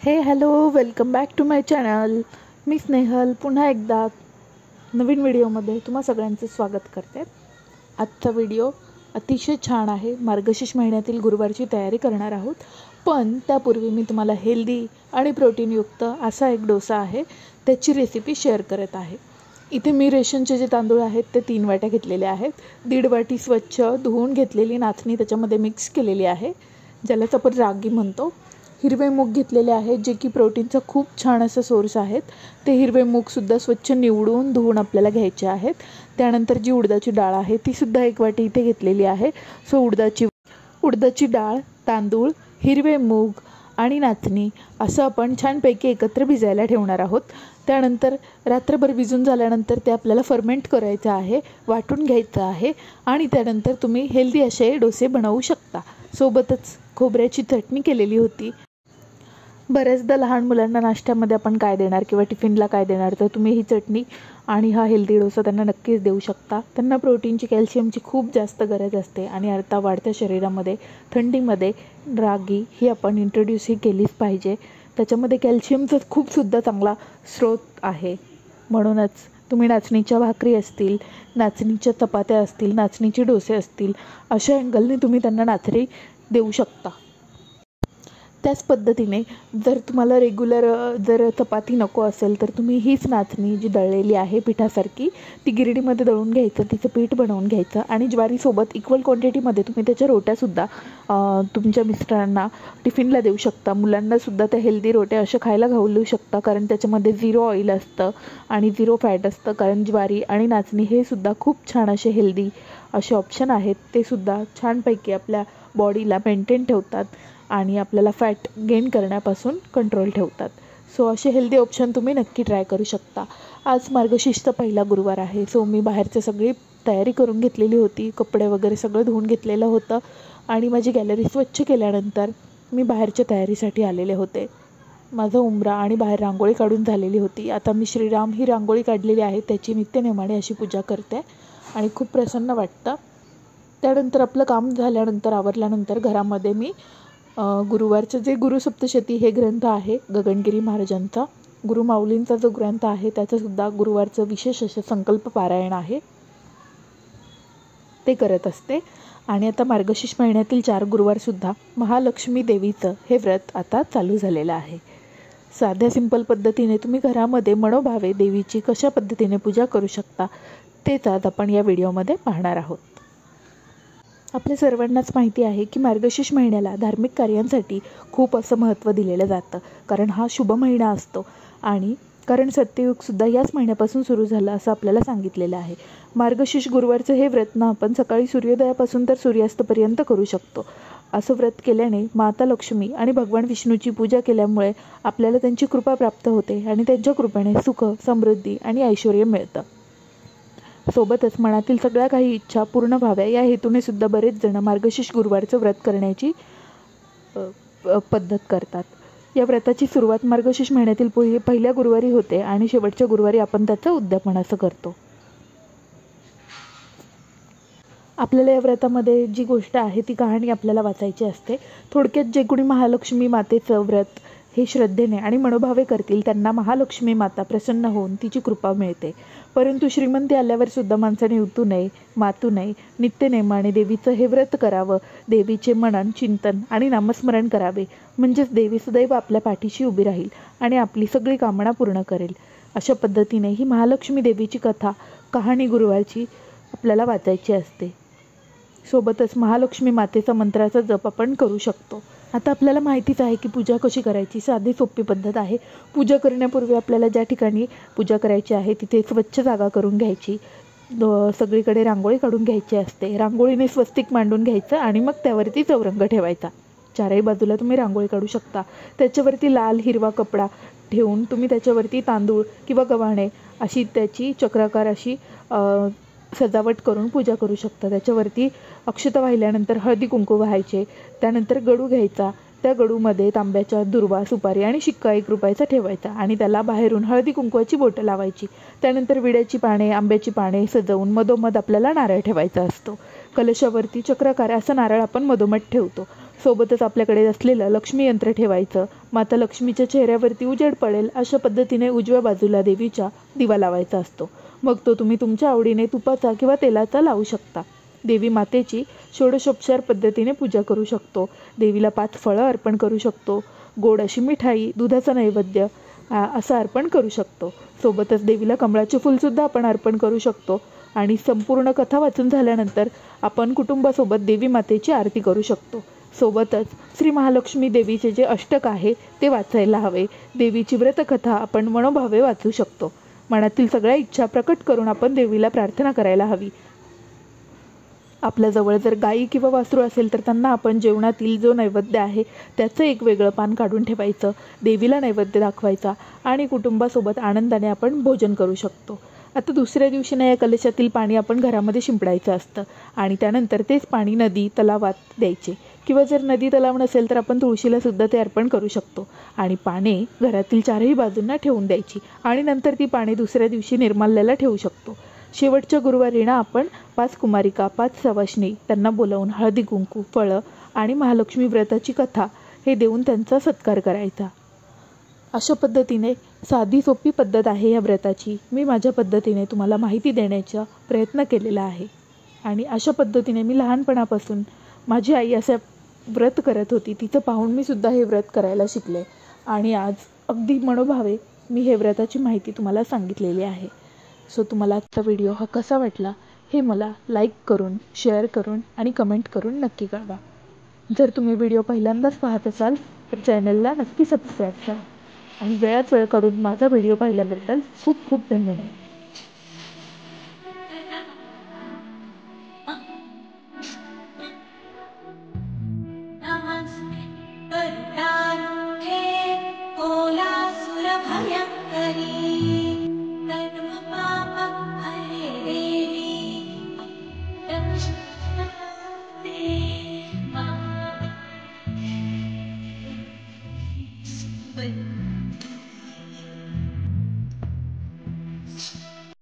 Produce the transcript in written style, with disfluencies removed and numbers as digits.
हे hello, welcome back to my channel. मी स्नेहल पुन्हा एकदा नवीन व्हिडिओमध्ये तुम्हा सगळ्यांचं स्वागत करते. आजचा व्हिडिओ अतिशय छान आहे. मार्गशीर्ष महिन्यातील गुरुवारची तयारी करणार आहोत, पण त्यापूर्वी मी तुम्हाला हेल्दी आणि प्रोटीनयुक्त असा एक डोसा आहे त्याची रेसिपी शेअर करत आहे. इथे मी रेशनचे जे तांदूळ आहेत ते 3 वाट्या घेतलेले आहेत. 1.5 वाटी स्वच्छ धुवून घेतलेली नाचणी त्याच्यामध्ये मिक्स केलेली आहे, ज्यालाच आपण रागी म्हणतो. हिरवे मूग घेतलेले आहेत, जे की प्रोटीनचा खूप छान असा सोर्स आहेत. ते हिरवे मूगसुद्धा स्वच्छ निवडून धुवून आपल्याला घ्यायचे आहेत. त्यानंतर जी उडदाची डाळ आहे तीसुद्धा 1 वाटी इथे घेतलेली आहे. सो उडदाची डाळ, तांदूळ, हिरवे मूग आणि नाचणी असं आपण छानपैकी एकत्र भिजायला ठेवणार आहोत. त्यानंतर रात्रभर भिजून झाल्यानंतर ते आपल्याला फर्मेंट करायचं आहे, वाटून घ्यायचं आहे आणि त्यानंतर तुम्ही हेल्दी असे डोसे बनवू शकता. सोबतच खोबऱ्याची चटणी केलेली होती. बऱ्याचदा लहान मुलांना नाश्त्यामध्ये आपण काय देणार किंवा टिफिनला काय देणार, तर तुम्ही ही चटणी आणि हा हेल्दी डोसा त्यांना नक्कीच देऊ शकता. त्यांना प्रोटीनची, कॅल्शियमची खूप जास्त गरज असते आणि आता वाढत्या शरीरामध्ये थंडीमध्ये रागी ही आपण इंट्रोड्यूसही केलीच पाहिजे. त्याच्यामध्ये कॅल्शियमचा खूपसुद्धा चांगला स्रोत आहे. म्हणूनच तुम्ही नाचणीच्या भाकरी असतील, नाचणीच्या चपात्या असतील, नाचणीचे डोसे असतील, अशा अँगलने तुम्ही त्यांना नाचणी देऊ शकता. त्याच पद्धतीने जर तुम्हाला रेग्युलर जर चपाती नको असेल, तर तुम्ही हीच नाचणी जी दळलेली आहे पिठासारखी, ती गिरडीमध्ये दळून घ्यायचं, तिचं पीठ बनवून घ्यायचं आणि ज्वारीसोबत इक्वल क्वांटिटीमध्ये तुम्ही त्याच्या रोट्यासुद्धा तुमच्या मिस्टरांना टिफिनला देऊ शकता. मुलांनासुद्धा त्या हेल्दी रोट्या अशा खायला घालू शकता, कारण त्याच्यामध्ये 0 ऑइल असतं आणि 0 फॅट असतं. कारण ज्वारी आणि नाचणी हे सुद्धा खूप छान असे हेल्दी असे ऑप्शन आहेत. ते सुद्धा छानपैकी आपल्या बॉडीला मेंटेन ठेवतात आणि आपल्याला फॅट गेन करण्यापासून कंट्रोल ठेवतात. सो असे हेल्दी ऑप्शन तुम्ही नक्की ट्राय करू शकता. आज मार्गशीर्षचा पहिला गुरुवार आहे. सो मी बाहेरची सगळी तयारी करून घेतलेली होती. कपडे वगैरे सगळं धुवून घेतलेलं होतं आणि माझी गॅलरी स्वच्छ केल्यानंतर मी बाहेरच्या तयारीसाठी आलेले होते. माझा उंबरा आणि बाहेर रांगोळी काढून झालेली होती. आता मी श्रीराम ही रांगोळी काढलेली आहे, त्याची नित्यनेमाने अशी पूजा करते आणि खूप प्रसन्न वाटतं. त्यानंतर आपलं काम झाल्यानंतर, आवरल्यानंतर घरामध्ये मी गुरुवारचं जे गुरुसप्तशती हे ग्रंथ आहे गगनगिरी महाराजांचा, गुरुमाऊलींचा जो ग्रंथ आहे त्याचंसुद्धा गुरुवारचं विशेष असे संकल्प पारायण आहे, ते करत असते. आणि आता मार्गशीर्ष महिन्यातील 4 गुरुवारसुद्धा महालक्ष्मी देवीचं हे व्रत आता चालू झालेलं आहे. साध्या सिंपल पद्धतीने तुम्ही घरामध्ये मनोभावे देवीची कशा पद्धतीने पूजा करू शकता, तेच आज आपण या व्हिडिओमध्ये पाहणार आहोत. आपल्या सर्वांनाच माहिती आहे की मार्गशीर्ष महिन्याला धार्मिक कार्यांसाठी खूप असं महत्त्व दिलेलं जातं, कारण हा शुभ महिना असतो आणि कारण सत्ययुगसुद्धा याच महिन्यापासून सुरू झालं असं आपल्याला सांगितलेलं आहे. मार्गशीर्ष गुरुवारचं हे व्रत ना आपण सकाळी सूर्योदयापासून तर सूर्यास्तापर्यंत करू शकतो. असं व्रत केल्याने माता लक्ष्मी आणि भगवान विष्णूची पूजा केल्यामुळे आपल्याला त्यांची कृपा प्राप्त होते आणि त्यांच्या कृपेने सुख, समृद्धी आणि ऐश्वर्य मिळतं. सोबतच मनातील सगळ्या काही इच्छा पूर्ण व्हाव्या या हेतूने सुद्धा बरेच जण मार्गशीर्ष गुरुवारचं व्रत करण्याची पद्धत करतात. या व्रताची सुरुवात मार्गशीर्ष महिन्यातील पहिल्या गुरुवारी होते आणि शेवटच्या गुरुवारी आपण त्याचं उद्यापन असं करतो. आपल्याला या व्रतामध्ये जी गोष्ट आहे ती कहाणी आपल्याला वाचायची असते. थोडक्यात जे कोणी महालक्ष्मी मातेचं व्रत हे श्रद्धेने आणि मनोभावे करतील त्यांना महालक्ष्मी माता प्रसन्न होऊन तिची कृपा मिळते. परंतु श्रीमंती आल्यावर सुद्धा माणसाने उतू नये, मातू नये. नित्यनेमाने देवीचं हे व्रत करावं, देवीचे मनन, चिंतन आणि नामस्मरण करावे, म्हणजेच देवी सदैव आपल्या पाठीशी उभी राहील आणि आपली सगळी कामना पूर्ण करेल. अशा पद्धतीने ही महालक्ष्मी देवीची कहाणी गुरुवारची आपल्याला वाचायची असते. सोबतच महालक्ष्मी मातेचा मंत्राचा जप आपण करू शकतो. आता आपल्याला माहितीच आहे की पूजा कशी करायची. साधी सोपी पद्धत आहे. पूजा करण्यापूर्वी आपल्याला ज्या ठिकाणी पूजा करायची आहे तिथे स्वच्छ जागा करून घ्यायची. सगळीकडे रांगोळी काढून घ्यायची असते. रांगोळीने स्वस्तिक मांडून घ्यायचं आणि मग त्यावरती चौरंग ठेवायचा. चारही बाजूला तुम्ही रांगोळी काढू शकता. त्याच्यावरती लाल हिरवा कपडा ठेवून तुम्ही त्याच्यावरती तांदूळ किंवा गव्हाणे अशी त्याची चक्राकार अशी सजावट करून पूजा करू शकता. त्याच्यावरती अक्षता वाहिल्यानंतर हळदी कुंकू वाहायचे. त्यानंतर गडू घ्यायचा. त्या गडूमध्ये तांब्याच्या दुर्वा, सुपारी आणि शिक्का 1 रुपयाचा ठेवायचा आणि त्याला बाहेरून हळदी कुंकवाची बोटं लावायची. त्यानंतर विड्याची पाने, आंब्याची पाने सजवून मधोमध आपल्याला नारळ ठेवायचा असतो. कलशावरती चक्राकार असा नारळ आपण मधोमध ठेवतो. सोबतच आपल्याकडे असलेलं लक्ष्मी यंत्र ठेवायचं. माता लक्ष्मीच्या चेहऱ्यावरती उजेड पडेल अशा पद्धतीने उजव्या बाजूला देवीच्या दिवा लावायचा असतो. मग तो तुम्ही तुमच्या आवडीने तुपाचा किंवा तेलाचा लावू शकता. देवी मातेची षोडशोपचार पद्धतीने पूजा करू शकतो. देवीला 5 फळं अर्पण करू शकतो. गोड अशी मिठाई, दुधाचा नैवेद्य असं अर्पण करू शकतो. सोबतच देवीला कमळाचे फूलसुद्धा आपण अर्पण करू शकतो. आणि संपूर्ण कथा वाचून झाल्यानंतर आपण कुटुंबासोबत देवी मातेची आरती करू शकतो. सोबतच श्री महालक्ष्मी देवीचे जे अष्टक आहे ते वाचायला हवे. देवीची व्रतकथा आपण मनोभावे वाचू शकतो. मनातील सगळ्या इच्छा प्रकट करून आपण देवीला प्रार्थना करायला हवी. आपल्याजवळ जर गाई किंवा वासरू असेल तर त्यांना आपण जेवणातील जो नैवेद्य आहे त्याचं एक वेगळं पान काढून ठेवायचं, देवीला नैवेद्य दाखवायचा आणि कुटुंबासोबत आनंदाने आपण भोजन करू शकतो. आता दुसऱ्या दिवशी या कलशातील पाणी आपण घरामध्ये शिंपडायचं असतं आणि त्यानंतर तेच पाणी नदी तलावात द्यायचे किंवा जर नदी तलाव नसेल तर आपण तुळशीला सुद्धा ते अर्पण करू शकतो. आणि पाने घरातील 4ही बाजूंना ठेवून द्यायची आणि नंतर ती पाने दुसऱ्या दिवशी निर्माल्याला ठेवू शकतो. शेवटच्या गुरुवारी आपण 5 कुमारिका, 5 सवाष्णी त्यांना बोलावून हळदी कुंकू, फळं आणि महालक्ष्मी व्रताची कथा हे देऊन त्यांचा सत्कार करायचा. अशा पद्धतीने साधी सोपी पद्धत आहे या व्रताची. मी माझ्या पद्धतीने तुम्हाला माहिती देण्याचा प्रयत्न केलेला आहे. आणि अशा पद्धतीने मी लहानपणापासून माझी आई असं व्रत करत होती, तिचं पाहून मी सुद्धा हे व्रत करायला शिकले आणि आज अगदी मनोभावे मी हे व्रताची माहिती तुम्हाला सांगितलेली आहे. सो तुम्हाला आजचा व्हिडिओ हा कसा वाटला हे मला लाईक करून, शेअर करून आणि कमेंट करून नक्की कळवा. जर तुम्ही व्हिडिओ पहिल्यांदाच पाहत असाल तर चॅनलला नक्की सबस्क्राईब करा. आणि वेळात वेळ काढून माझा व्हिडिओ पाहिल्याबद्दल खूप खूप धन्यवाद. But